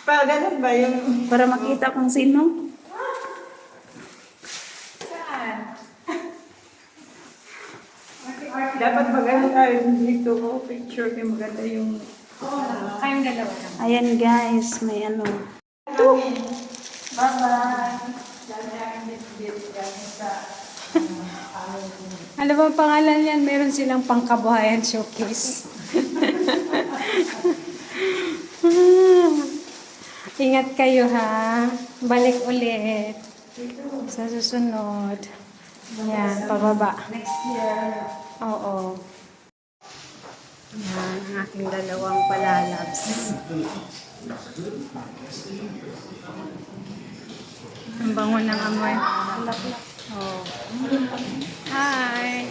Pa, ganun ba yung... Para makita kung sino. Saan? Dapat maganda tayo dito ko. Picture kayo maganda yung... Kayong dalawa lang. Ayan guys, may ano. Bye-bye. Dami namin dito galing sa... Ano ba ang pangalan yan? Meron silang pangkabuhayan showcase. Ingat kayo ha. Balik ulit. Sa susunod. Yan, pababa. Next year. Oo. Yan, ang aking dalawang palalabs. Ang bango ng amoy. Oh. Hi!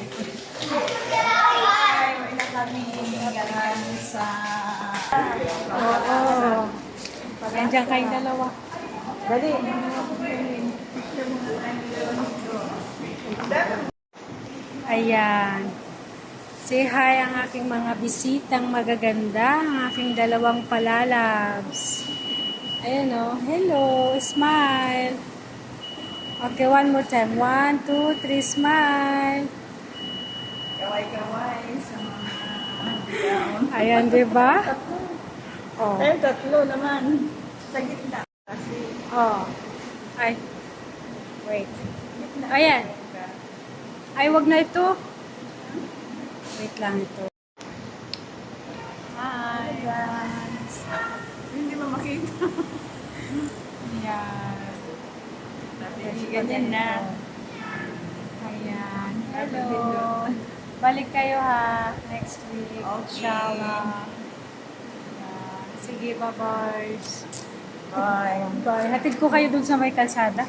Hi, may na kami galing sa... Oo. Nandiyan kayong dalawa. Dali. Ayan. Say hi ang aking mga bisitang magaganda, ang aking dalawang palalabs. Ayan o. Hello. Smile. Okay, one more time. 1, 2, 3, smile. Kaway-kaway sa mga... Ayan, diba? Oh. Eh, tatlo naman. Sa gitna. Kasi... Oh. Ay. Wait. Ayan. Ay, wag na ito. Wait lang ito. Hi, guys. Hindi mo makita. Ayan. Ganyan na. Ayan. Hello. Balik kayo ha. Next week. Okay. Inshallah. Ayan. Sige, bye-bye. Bye. Bye. Hatid ko kayo dun sa may kalsada.